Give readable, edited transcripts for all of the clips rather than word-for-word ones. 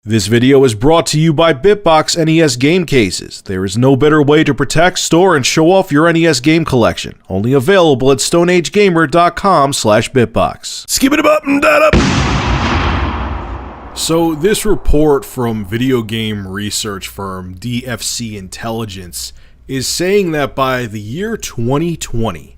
This video is brought to you by Bitbox NES game cases. There is no better way to protect, store, and show off your NES game collection. Only available at stoneagegamer.com/bitbox. Skip it up and that up. So this report from video game research firm DFC Intelligence is saying that by the year 2020,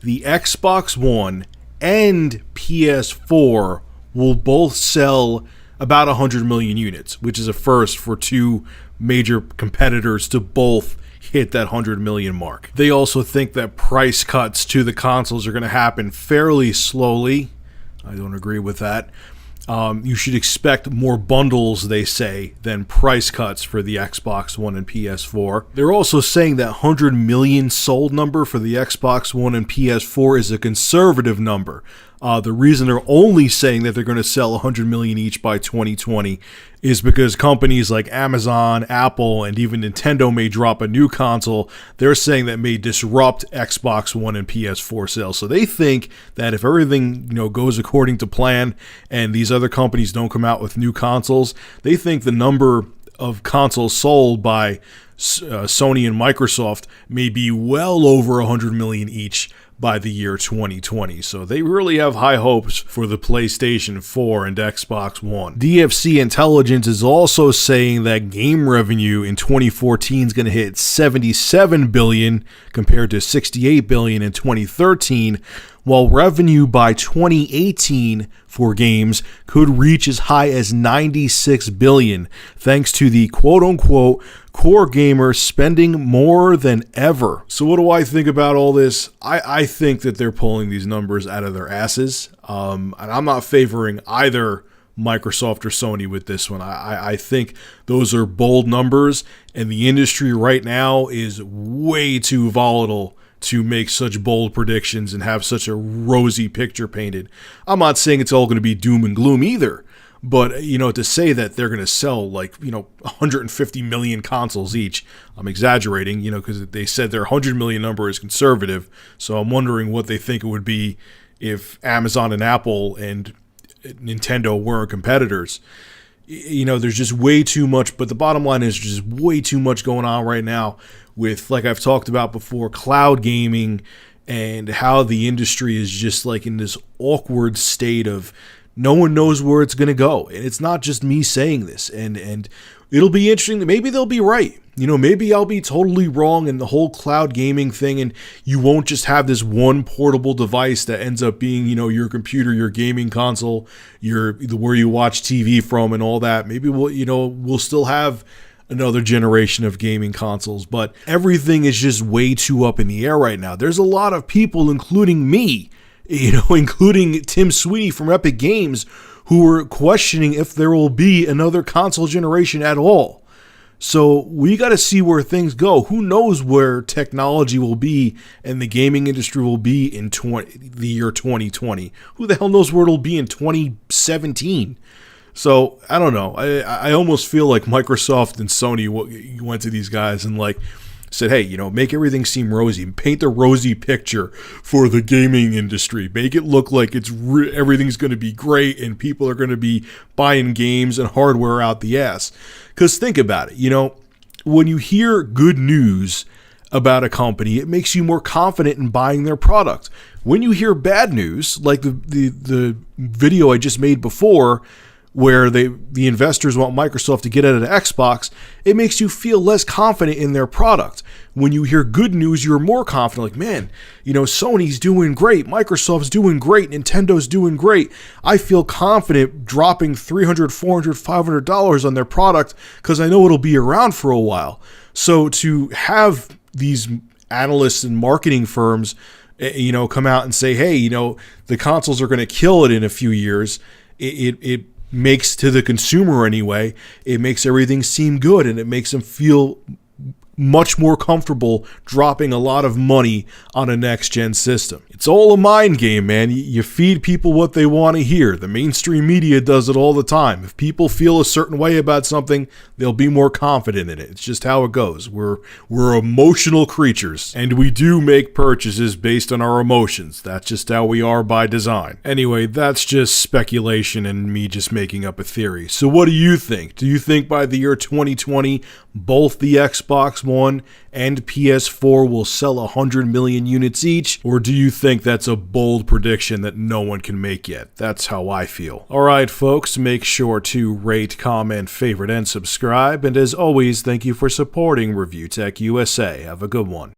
the Xbox One and PS4 will both sell about 100 million units, which is a first for two major competitors to both hit that 100 million mark. They also think that price cuts to the consoles are going to happen fairly slowly. I don't agree with that. You should expect more bundles, they say, than price cuts for the Xbox One and PS4. They're also saying that 100 million sold number for the Xbox One and PS4 is a conservative number. The reason they're only saying that they're going to sell 100 million each by 2020 is because companies like Amazon, Apple, and even Nintendo may drop a new console. They're saying that may disrupt Xbox One and PS4 sales. So they think that if everything goes according to plan and these other companies don't come out with new consoles, they think the number of consoles sold by Sony and Microsoft may be well over 100 million each by the year 2020. So they really have high hopes for the PlayStation 4 and Xbox One. DFC Intelligence is also saying that game revenue in 2014 is going to hit 77 billion compared to 68 billion in 2013, while revenue by 2018 for games could reach as high as 96 billion, thanks to the quote-unquote core gamers spending more than ever. So what do I think about all this? I think that they're pulling these numbers out of their asses, and I'm not favoring either Microsoft or Sony with this one. I think those are bold numbers, and the industry right now is way too volatile to make such bold predictions and have such a rosy picture painted. I'm not saying it's all going to be doom and gloom either, but to say that they're going to sell 150 million consoles each, I'm exaggerating, because they said their 100 million number is conservative. So I'm wondering what they think it would be if Amazon and Apple and Nintendo weren't competitors. There's just way too much, but the bottom line is just way too much going on right now with, like I've talked about before, cloud gaming and how the industry is just in this awkward state of no one knows where it's going to go. And it's not just me saying this. And it'll be interesting. Maybe they'll be right. Maybe I'll be totally wrong in the whole cloud gaming thing, and you won't just have this one portable device that ends up being, your computer, your gaming console, where you watch TV from and all that. Maybe we'll still have another generation of gaming consoles, but everything is just way too up in the air right now. There's a lot of people, including me, including Tim Sweeney from Epic Games, who are questioning if there will be another console generation at all. So we got to see where things go. Who knows where technology will be and the gaming industry will be in the year 2020? Who the hell knows where it'll be in 2017? So I don't know. I almost feel like Microsoft and Sony went to these guys and said, hey, make everything seem rosy. Paint the rosy picture for the gaming industry. Make it look like everything's going to be great and people are going to be buying games and hardware out the ass. Because think about it. When you hear good news about a company, it makes you more confident in buying their product. When you hear bad news, like the video I just made before, where the investors want Microsoft to get out of the Xbox, it makes you feel less confident in their product. When you hear good news, you're more confident. Man, Sony's doing great, Microsoft's doing great, Nintendo's doing great. I feel confident dropping $300, $400, $500 on their product because I know it'll be around for a while. So to have these analysts and marketing firms, come out and say, hey, the consoles are going to kill it in a few years, it makes, to the consumer anyway, it makes everything seem good and it makes them feel much more comfortable dropping a lot of money on a next-gen system. It's all a mind game, man. You feed people what they want to hear. The mainstream media does it all the time. If people feel a certain way about something, they'll be more confident in it. It's just how it goes. We're emotional creatures, and we do make purchases based on our emotions. That's just how we are by design. Anyway, that's just speculation and me just making up a theory. So what do you think? Do you think by the year 2020, both the Xbox One and PS4 will sell 100 million units each? Or do you think that's a bold prediction that no one can make yet? That's how I feel. Alright folks, make sure to rate, comment, favorite, and subscribe. And as always, thank you for supporting Review Tech USA. Have a good one.